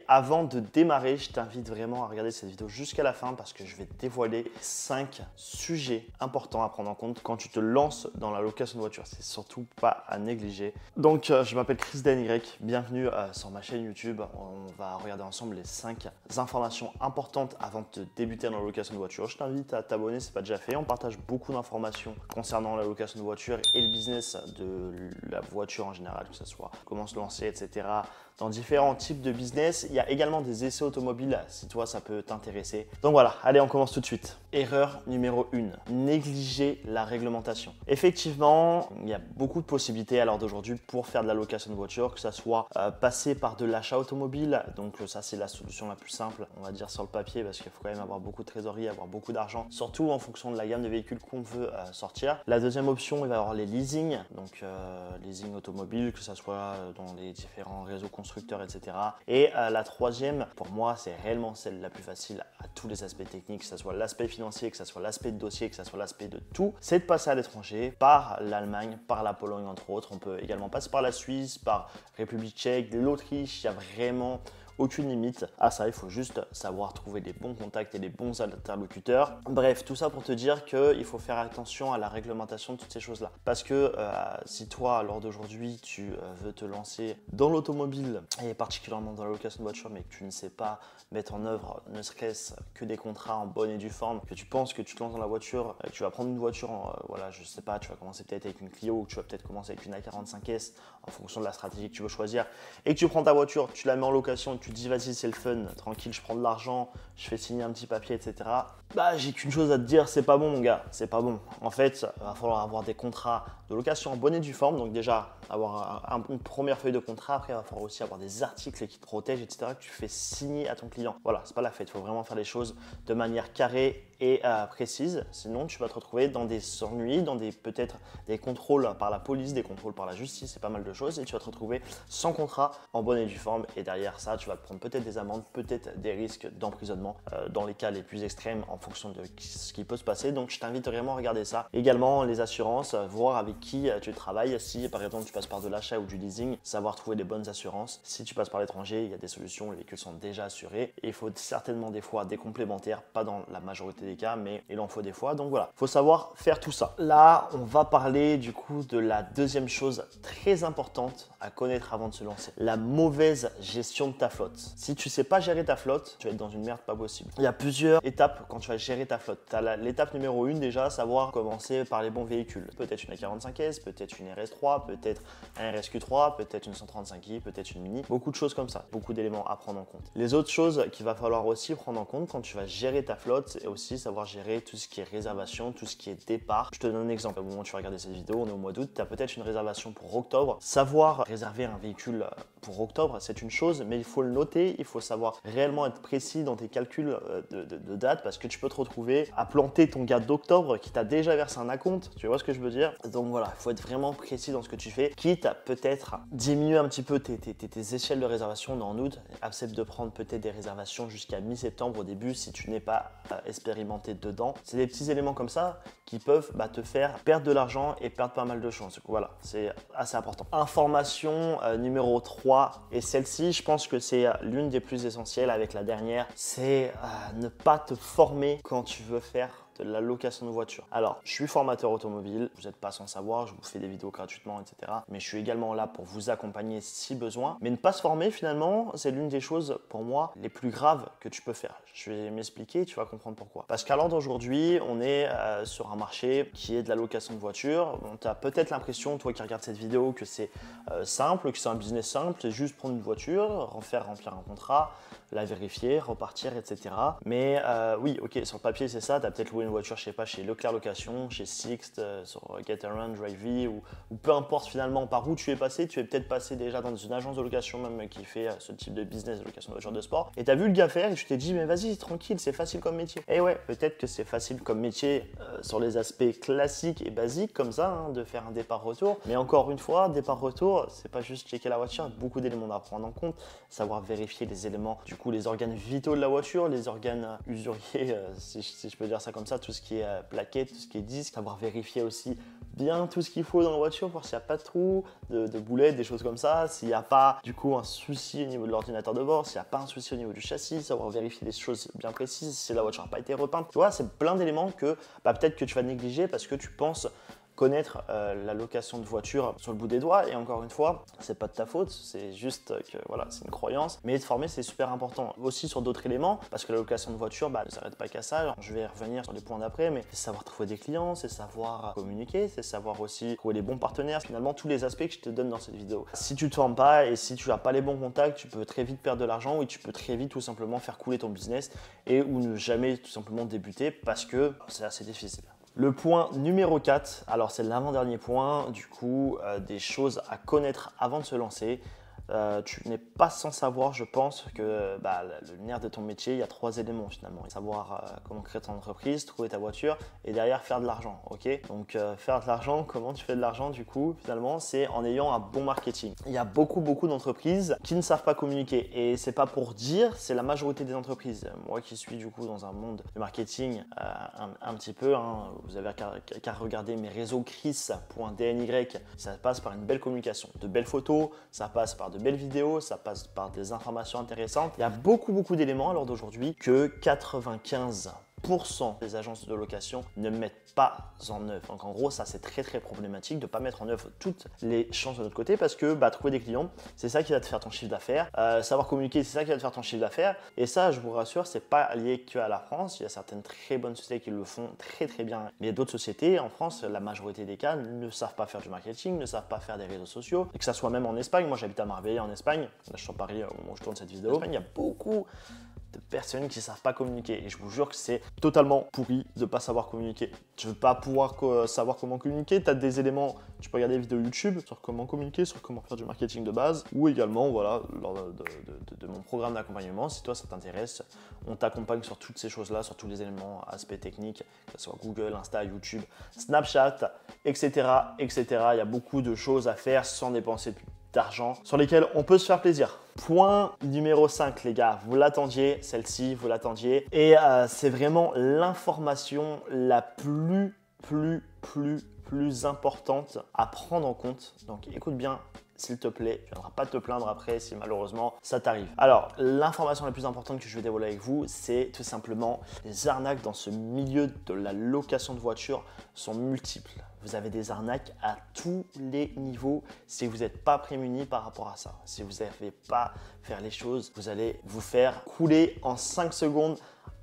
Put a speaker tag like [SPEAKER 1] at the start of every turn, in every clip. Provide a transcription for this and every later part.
[SPEAKER 1] avant de démarrer, je t'invite vraiment à regarder cette vidéo jusqu'à la fin parce que je vais te dévoiler 5 sujets importants à prendre en compte quand tu te lances dans la location de voiture. C'est surtout pas à négliger. Donc, je m'appelle Chris DNY. Bienvenue sur ma chaîne YouTube. On va regarder ensemble les 5 informations importantes avant de débuter dans la location de voiture. Je t'invite à t'abonner si ce n'est pas déjà fait. On partage beaucoup d'informations concernant la location de voiture et le business de la voiture en général, que ce soit comment se lancer, etc. Dans différents types de business. Il y a également des essais automobiles si toi ça peut t'intéresser. Donc voilà, allez on commence tout de suite. Erreur numéro 1, négliger la réglementation. Effectivement, il y a beaucoup de possibilités à l'heure d'aujourd'hui pour faire de la location de voiture, que ça soit passer par de l'achat automobile. Donc ça c'est la solution la plus simple, on va dire sur le papier, parce qu'il faut quand même avoir beaucoup de trésorerie, avoir beaucoup d'argent, surtout en fonction de la gamme de véhicules qu'on veut sortir. La deuxième option, il va y avoir les leasing, donc leasing automobile, que ça soit dans les différents réseaux constructeurs, etc. Et la troisième, pour moi, c'est réellement celle la plus facile à tous les aspects techniques, que ce soit l'aspect financier, que ce soit l'aspect de dossier, que ce soit l'aspect de tout, c'est de passer à l'étranger, par l'Allemagne, par la Pologne entre autres. On peut également passer par la Suisse, par République tchèque, l'Autriche. Il y a vraiment aucune limite à ça. Il faut juste savoir trouver les bons contacts et les bons interlocuteurs. Bref, tout ça pour te dire qu'il faut faire attention à la réglementation de toutes ces choses-là. Parce que si toi, lors d'aujourd'hui, tu veux te lancer dans l'automobile et particulièrement dans la location de voiture, mais que tu ne sais pas mettre en œuvre ne serait-ce que des contrats en bonne et due forme, que tu penses que tu te lances dans la voiture, que tu vas prendre une voiture, voilà, je sais pas, tu vas commencer peut-être avec une Clio ou tu vas peut-être commencer avec une A45S en fonction de la stratégie que tu veux choisir, et que tu prends ta voiture, tu la mets en location et tu te dis vas-y c'est le fun, tranquille, je prends de l'argent, je fais signer un petit papier, etc. Bah j'ai qu'une chose à te dire, c'est pas bon mon gars, c'est pas bon. En fait, il va falloir avoir des contrats de location en bonne et due forme, donc déjà avoir une première feuille de contrat, après il va falloir aussi avoir des articles qui te protègent, etc. que tu fais signer à ton client. Voilà, c'est pas la fête, il faut vraiment faire les choses de manière carrée et précise, sinon tu vas te retrouver dans des ennuis, dans peut-être des contrôles par la police, des contrôles par la justice, c'est pas mal de choses, et tu vas te retrouver sans contrat en bonne et due forme, et derrière ça tu vas te prendre peut-être des amendes, peut-être des risques d'emprisonnement dans les cas les plus extrêmes en fonction de ce qui peut se passer. Donc je t'invite vraiment à regarder ça. Également les assurances, voir avec qui tu travailles. Si par exemple tu passes par de l'achat ou du leasing, savoir trouver des bonnes assurances. Si tu passes par l'étranger, il y a des solutions, les véhicules sont déjà assurés, et il faut certainement des fois des complémentaires, pas dans la majorité des cas, mais il en faut des fois. Donc voilà, il faut savoir faire tout ça. Là on va parler du coup de la deuxième chose très importante à connaître avant de se lancer, la mauvaise gestion de ta flotte. Si tu sais pas gérer ta flotte, tu vas être dans une merde pas possible. Il y a plusieurs étapes quand tu vas gérer ta flotte. Tu as l'étape numéro 1 déjà, savoir commencer par les bons véhicules. Peut-être une A45S, peut-être une RS3, peut-être un RSQ3, peut-être une 135i, peut-être une Mini. Beaucoup de choses comme ça, beaucoup d'éléments à prendre en compte. Les autres choses qu'il va falloir aussi prendre en compte quand tu vas gérer ta flotte, c'est aussi savoir gérer tout ce qui est réservation, tout ce qui est départ. Je te donne un exemple. Au moment où tu vas regarder cette vidéo, on est au mois d'août, tu as peut-être une réservation pour octobre. Savoir réserver un véhicule pour octobre, c'est une chose, mais il faut le noter, il faut savoir réellement être précis dans tes calculs de date, parce que tu peux te retrouver à planter ton gars d'octobre qui t'a déjà versé un acompte, tu vois ce que je veux dire? Donc voilà, il faut être vraiment précis dans ce que tu fais, quitte à peut-être diminuer un petit peu tes échelles de réservation en août. Accepte de prendre peut-être des réservations jusqu'à mi-septembre au début si tu n'es pas expérimenté dedans. C'est des petits éléments comme ça qui peuvent te faire perdre de l'argent et perdre pas mal de choses. Donc voilà, c'est assez important. Information numéro 3, et celle-ci, je pense que c'est l'une des plus essentielles avec la dernière, c'est ne pas te former quand tu veux faire de la location de voiture. Alors, je suis formateur automobile, vous n'êtes pas sans savoir, je vous fais des vidéos gratuitement, etc. Mais je suis également là pour vous accompagner si besoin. Mais ne pas se former, finalement, c'est l'une des choses, pour moi, les plus graves que tu peux faire. Je vais m'expliquer, tu vas comprendre pourquoi. Parce qu'à l'heure d'aujourd'hui, on est sur un marché qui est de la location de voiture. Tu as peut-être l'impression, toi qui regardes cette vidéo, que c'est simple, que c'est un business simple, c'est juste prendre une voiture, faire remplir un contrat, la vérifier, repartir, etc. Mais oui, ok, sur le papier, c'est ça, tu as peut-être loué une voiture, je sais pas, chez Leclerc Location, chez Sixt, sur Getaround, Drivey, ou peu importe finalement par où tu es passé, tu es peut-être passé déjà dans une agence de location même qui fait ce type de business de location de voiture de sport, et tu as vu le gars faire et tu t'es dit mais vas-y, tranquille, c'est facile comme métier. Et ouais, peut-être que c'est facile comme métier sur les aspects classiques et basiques comme ça, hein, de faire un départ-retour, mais encore une fois, départ-retour, c'est pas juste checker la voiture, beaucoup d'éléments à prendre en compte, savoir vérifier les éléments, du coup les organes vitaux de la voiture, les organes usuriers, si je peux dire ça comme ça, tout ce qui est plaquettes, tout ce qui est disque, savoir vérifier aussi bien tout ce qu'il faut dans la voiture, voir s'il n'y a pas de trous, de boulettes, des choses comme ça, s'il n'y a pas du coup un souci au niveau de l'ordinateur de bord, s'il n'y a pas un souci au niveau du châssis, savoir vérifier des choses bien précises, si la voiture n'a pas été repeinte. Tu vois, c'est plein d'éléments que peut-être que tu vas négliger parce que tu penses connaître la location de voiture sur le bout des doigts. Et encore une fois, c'est pas de ta faute, c'est juste que voilà, c'est une croyance. Mais te former, c'est super important. Aussi sur d'autres éléments, parce que la location de voiture ne s'arrête pas qu'à ça. Je vais revenir sur les points d'après, mais c'est savoir trouver des clients, c'est savoir communiquer, c'est savoir aussi trouver les bons partenaires. Finalement, tous les aspects que je te donne dans cette vidéo. Si tu te formes pas et si tu n'as pas les bons contacts, tu peux très vite perdre de l'argent ou tu peux très vite tout simplement faire couler ton business et ou ne jamais tout simplement débuter parce que c'est assez difficile. Le point numéro 4, alors c'est l'avant-dernier point, du coup, des choses à connaître avant de se lancer. Tu n'es pas sans savoir, je pense, que le nerf de ton métier, il y a 3 éléments finalement. Savoir comment créer ton entreprise, trouver ta voiture et derrière faire de l'argent. Ok. Donc faire de l'argent, comment tu fais de l'argent du coup finalement, c'est en ayant un bon marketing. Il y a beaucoup d'entreprises qui ne savent pas communiquer et c'est pas pour dire, c'est la majorité des entreprises. Moi qui suis du coup dans un monde de marketing un petit peu, hein, vous avez qu'à regarder mes réseaux chris.dny, ça passe par une belle communication, de belles photos, ça passe par de belles vidéos, ça passe par des informations intéressantes. Il y a beaucoup d'éléments à l'heure d'aujourd'hui que 95% des agences de location ne mettent pas en œuvre. Donc en gros, ça c'est très problématique de ne pas mettre en œuvre toutes les chances de notre côté parce que trouver des clients, c'est ça qui va te faire ton chiffre d'affaires. Savoir communiquer, c'est ça qui va te faire ton chiffre d'affaires. Et ça, je vous rassure, c'est pas lié que à la France. Il y a certaines très bonnes sociétés qui le font très bien. Mais il y a d'autres sociétés en France, la majorité des cas ne savent pas faire du marketing, ne savent pas faire des réseaux sociaux. Et que ça soit même en Espagne. Moi, j'habite à Marbella en Espagne. Là, je suis en Paris au moment où je tourne cette vidéo. En Espagne, il y a beaucoup de personnes qui ne savent pas communiquer et je vous jure que c'est totalement pourri de ne pas savoir communiquer. Tu ne veux pas pouvoir savoir comment communiquer, tu as des éléments, tu peux regarder des vidéos YouTube sur comment communiquer, sur comment faire du marketing de base ou également voilà, lors de mon programme d'accompagnement, si toi ça t'intéresse, on t'accompagne sur toutes ces choses-là, sur tous les éléments, aspects techniques, que ce soit Google, Insta, YouTube, Snapchat, etc. Il y a beaucoup de choses à faire sans dépenser d'argent sur lesquels on peut se faire plaisir. Point numéro 5 les gars, vous l'attendiez, celle-ci, vous l'attendiez et c'est vraiment l'information la plus importante à prendre en compte. Donc écoute bien, s'il te plaît, tu ne viendras pas te plaindre après si malheureusement ça t'arrive. Alors, l'information la plus importante que je vais dévoiler avec vous, c'est tout simplement les arnaques dans ce milieu de la location de voitures sont multiples. Vous avez des arnaques à tous les niveaux si vous n'êtes pas prémuni par rapport à ça. Si vous ne savez pas faire les choses, vous allez vous faire couler en 5 secondes,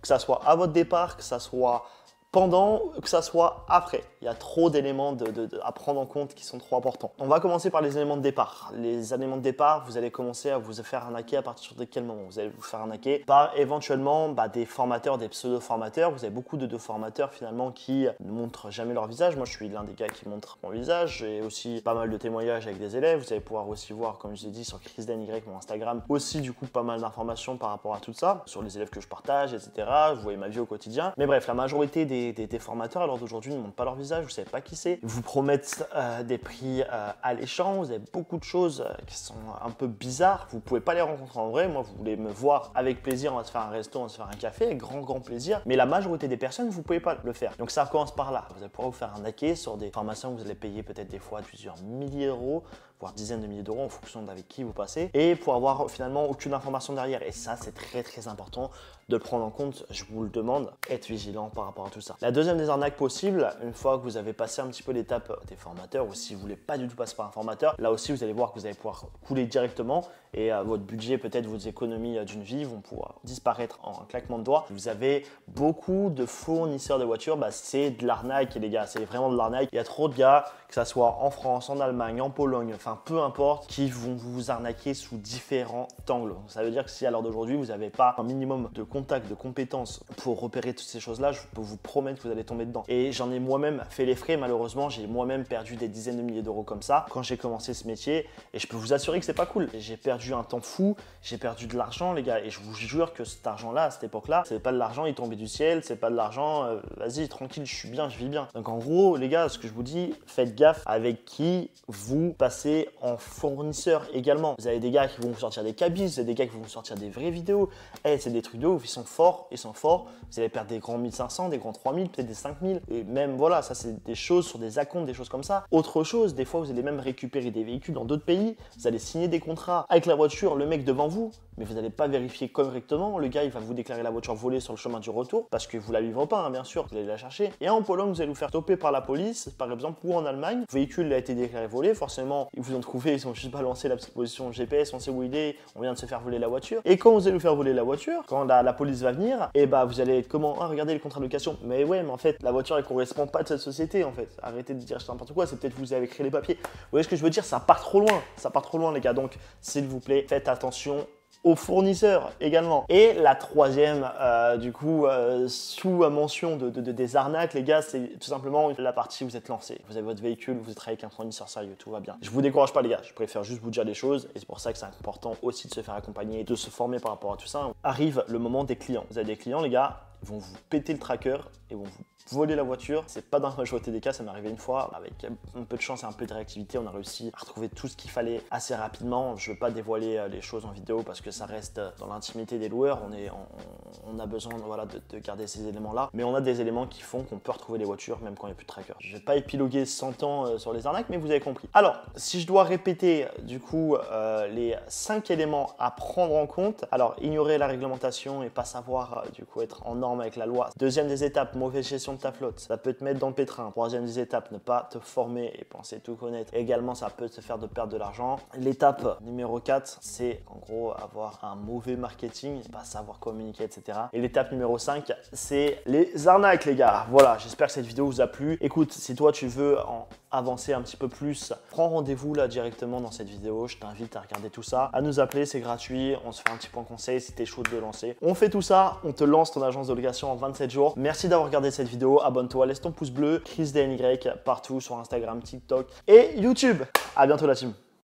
[SPEAKER 1] que ça soit à votre départ, que ça soit pendant, que ça soit après. Il y a trop d'éléments à prendre en compte qui sont trop importants. On va commencer par les éléments de départ. Les éléments de départ, vous allez commencer à vous faire arnaquer à partir de quel moment? Vous allez vous faire arnaquer par éventuellement des formateurs, des pseudo-formateurs. Vous avez beaucoup de formateurs finalement qui ne montrent jamais leur visage. Moi, je suis l'un des gars qui montre mon visage. J'ai aussi pas mal de témoignages avec des élèves. Vous allez pouvoir aussi voir, comme je vous ai dit, sur ChrisDny, mon Instagram, aussi du coup pas mal d'informations par rapport à tout ça, sur les élèves que je partage, etc. Vous voyez ma vie au quotidien. Mais bref, la majorité des formateurs à l'heure d'aujourd'hui ne montrent pas leur visage, vous ne savez pas qui c'est, vous promettent des prix alléchants, vous avez beaucoup de choses qui sont un peu bizarres, vous ne pouvez pas les rencontrer en vrai. Moi, vous voulez me voir avec plaisir, on va se faire un resto, on va se faire un café, avec grand plaisir, mais la majorité des personnes, vous ne pouvez pas le faire. Donc ça commence par là, vous allez pouvoir vous faire arnaquer sur des formations que vous allez payer peut-être des fois plusieurs milliers d'euros, voire dizaines de milliers d'euros en fonction d'avec qui vous passez, et pour avoir finalement aucune information derrière. Et ça, c'est très important de le prendre en compte, je vous le demande, être vigilant par rapport à tout ça. La deuxième des arnaques possibles, une fois que vous avez passé un petit peu l'étape des formateurs, ou si vous voulez pas du tout passer par un formateur, là aussi vous allez voir que vous allez pouvoir couler directement et votre budget, peut-être vos économies d'une vie vont pouvoir disparaître en un claquement de doigts. Vous avez beaucoup de fournisseurs de voitures, c'est de l'arnaque les gars, c'est vraiment de l'arnaque. Il y a trop de gars, que ça soit en France, en Allemagne, en Pologne, enfin peu importe, qui vont vous arnaquer sous différents angles. Ça veut dire que si à l'heure d'aujourd'hui vous n'avez pas un minimum de contact, de compétences pour repérer toutes ces choses-là, je peux vous promettre que vous allez tomber dedans. Et j'en ai moi-même fait les frais, malheureusement, j'ai moi-même perdu des dizaines de milliers d'euros comme ça quand j'ai commencé ce métier. Et je peux vous assurer que c'est pas cool. J'ai perdu un temps fou, j'ai perdu de l'argent les gars. Et je vous jure que cet argent-là, à cette époque-là, c'est pas de l'argent, il tombait du ciel, c'est pas de l'argent, vas-y, tranquille, je suis bien, je vis bien. Donc en gros, les gars, ce que je vous dis, faites gaffe avec qui vous passez c'est en fournisseur également. Vous avez des gars qui vont vous sortir des cabis, vous avez des gars qui vont vous sortir des vraies vidéos. C'est des trucs de ouf, ils sont forts. Vous allez perdre des grands 1500, des grands 3000, peut-être des 5000. Et même voilà, ça c'est des choses sur des acomptes, des choses comme ça. Autre chose, des fois vous allez même récupérer des véhicules dans d'autres pays. Vous allez signer des contrats avec la voiture, le mec devant vous, mais vous n'allez pas vérifier correctement. Le gars, il va vous déclarer la voiture volée sur le chemin du retour parce que vous la livrez pas, hein, bien sûr. Vous allez la chercher. Et en Pologne, vous allez vous faire toper par la police, par exemple, ou en Allemagne. Le véhicule a été déclaré volé. Forcément, ils vous ont trouvé, ils ont juste balancé la petite position GPS, on sait où il est, on vient de se faire voler la voiture. Et quand vous allez vous faire voler la voiture, quand la police va venir, et bah vous allez être comment? Ah, regardez le contrat de location. Mais ouais, mais en fait, la voiture, elle correspond pas de cette société, en fait. Arrêtez de dire n'importe quoi, c'est peut-être vous avez créé les papiers. Vous voyez ce que je veux dire? Ça part trop loin. Ça part trop loin, les gars. Donc, s'il vous plaît, faites attention aux fournisseurs également. Et la troisième, sous-mention des arnaques, les gars, c'est tout simplement la partie où vous êtes lancé. Vous avez votre véhicule, vous êtes avec un fournisseur sérieux, tout va bien. Je vous décourage pas, les gars, je préfère juste vous dire les choses et c'est pour ça que c'est important aussi de se faire accompagner, de se former par rapport à tout ça. Arrive le moment des clients. Vous avez des clients, les gars, ils vont vous péter le tracker et vont vous voler la voiture. C'est pas dans la majorité des cas, ça m'est arrivé une fois. Avec un peu de chance et un peu de réactivité, on a réussi à retrouver tout ce qu'il fallait assez rapidement. Je veux pas dévoiler les choses en vidéo parce que ça reste dans l'intimité des loueurs. On a besoin de garder ces éléments-là. Mais on a des éléments qui font qu'on peut retrouver les voitures même quand il n'y a plus de tracker. Je vais pas épiloguer 100 ans sur les arnaques, mais vous avez compris. Alors, si je dois répéter du coup les 5 éléments à prendre en compte, alors ignorer la réglementation et pas savoir du coup être en norme avec la loi. Deuxième des étapes, mauvaise gestion de ta flotte, ça peut te mettre dans le pétrin. Troisième des étapes, ne pas te former et penser tout connaître. Également, ça peut te faire de perdre de l'argent. L'étape numéro 4, c'est en gros avoir un mauvais marketing, pas savoir communiquer, etc. Et l'étape numéro 5, c'est les arnaques, les gars. Voilà, j'espère que cette vidéo vous a plu. Écoute, si toi tu veux en avancer un petit peu plus, prends rendez-vous là directement dans cette vidéo. Je t'invite à regarder tout ça, à nous appeler, c'est gratuit. On se fait un petit point conseil si t'es chaud de lancer. On fait tout ça, on te lance ton agence de location en 27 jours. Merci d'avoir regardé cette vidéo. Abonne-toi, laisse ton pouce bleu, ChrisDNY partout sur Instagram, TikTok et YouTube. À bientôt la team.